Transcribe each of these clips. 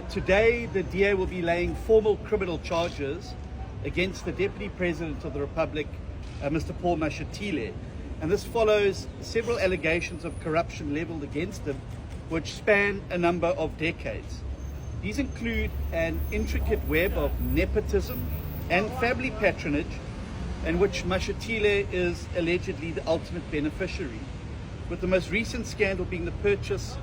Today, the DA will be laying formal criminal charges against the Deputy President of the Republic, Mr. Paul Mashatile. And this follows several allegations of corruption leveled against him, which span a number of decades. These include an intricate web of nepotism and family patronage, in which Mashatile is allegedly the ultimate beneficiary, with the most recent scandal being the purchase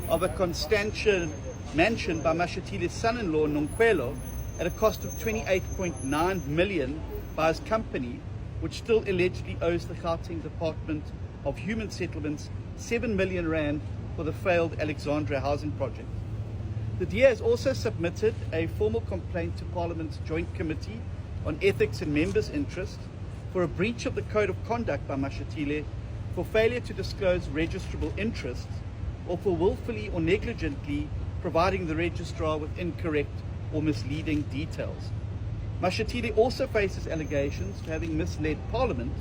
of a Constantia mansion by Mashatile's son-in-law, Nonkwelo, at a cost of 28.9 million by his company, which still allegedly owes the Gauteng Department of Human Settlements 7 million rand for the failed Alexandria housing project. The DA has also submitted a formal complaint to Parliament's Joint Committee on Ethics and Members' Interest for a breach of the Code of Conduct by Mashatile for failure to disclose registrable interests or for willfully or negligently providing the registrar with incorrect or misleading details. Mashatile also faces allegations for having misled Parliament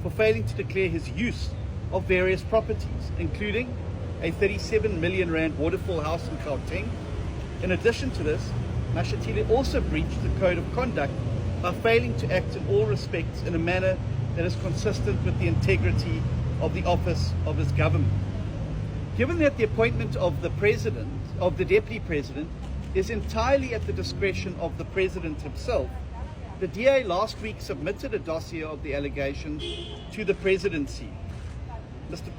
for failing to declare his use of various properties, including a 37 million rand waterfall house in Gauteng. In addition to this, Mashatile also breached the Code of Conduct by failing to act in all respects in a manner that is consistent with the integrity of the office of his government. Given that the appointment of the Deputy President is entirely at the discretion of the President himself, the DA last week submitted a dossier of the allegations to the Presidency.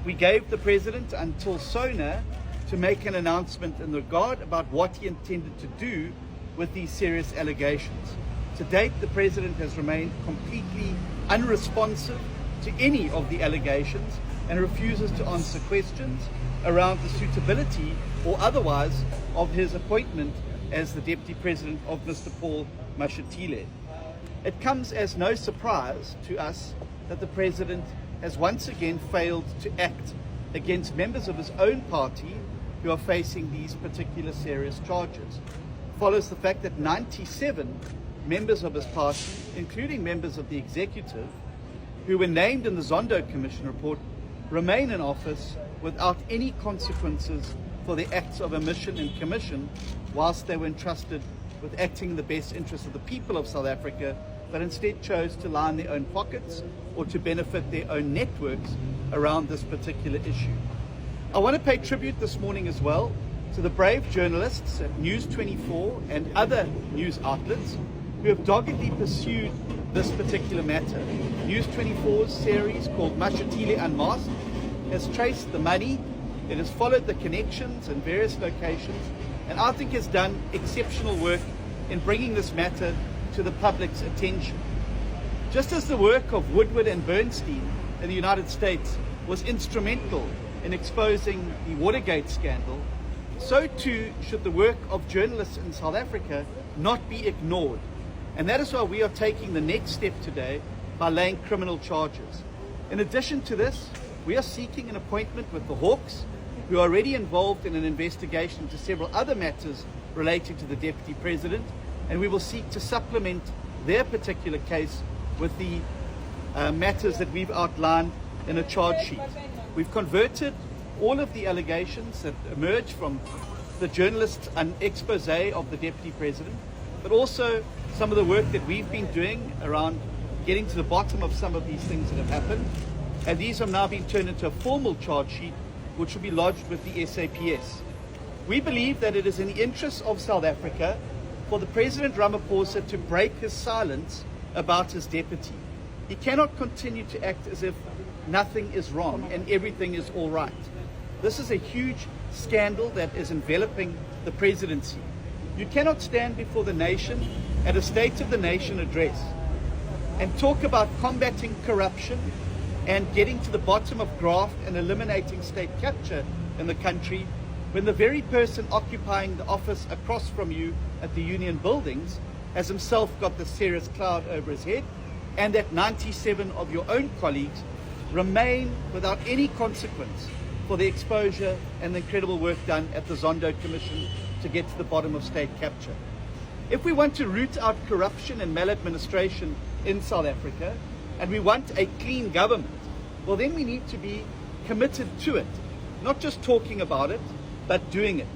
We gave the President until SONA to make an announcement in regard about what he intended to do with these serious allegations. To date, the President has remained completely unresponsive to any of the allegations and refuses to answer questions around the suitability or otherwise of his appointment as the Deputy President of Mr. Paul Mashatile. It comes as no surprise to us that the President has once again failed to act against members of his own party who are facing these particular serious charges. It follows the fact that 97 members of his party, including members of the executive, who were named in the Zondo Commission report, remain in office without any consequences for their acts of omission and commission, whilst they were entrusted with acting in the best interests of the people of South Africa, but instead chose to line their own pockets or to benefit their own networks around this particular issue. I want to pay tribute this morning as well to the brave journalists at News 24 and other news outlets who have doggedly pursued this particular matter. News 24's series called Mashatile Unmasked has traced the money, it has followed the connections in various locations, and I think has done exceptional work in bringing this matter to the public's attention. Just as the work of Woodward and Bernstein in the United States was instrumental in exposing the Watergate scandal, so too should the work of journalists in South Africa not be ignored. And that is why we are taking the next step today by laying criminal charges. In addition to this, we are seeking an appointment with the Hawks, who are already involved in an investigation into several other matters relating to the Deputy President, and we will seek to supplement their particular case with the matters that we've outlined in a charge sheet. We've converted all of the allegations that emerge from the journalists' expose of the Deputy President, but also some of the work that we've been doing around getting to the bottom of some of these things that have happened. And these have now been turned into a formal charge sheet, which will be lodged with the SAPS. We believe that it is in the interests of South Africa for the President Ramaphosa to break his silence about his deputy. He cannot continue to act as if nothing is wrong and everything is all right. This is a huge scandal that is enveloping the presidency. You cannot stand before the nation at a State of the Nation address and talk about combating corruption and getting to the bottom of graft and eliminating state capture in the country, when the very person occupying the office across from you at the Union Buildings has himself got the serious cloud over his head, and that 97 of your own colleagues remain without any consequence for the exposure and the incredible work done at the Zondo Commission to get to the bottom of state capture. If we want to root out corruption and maladministration in South Africa, and we want a clean government, well then we need to be committed to it, not just talking about it, but doing it.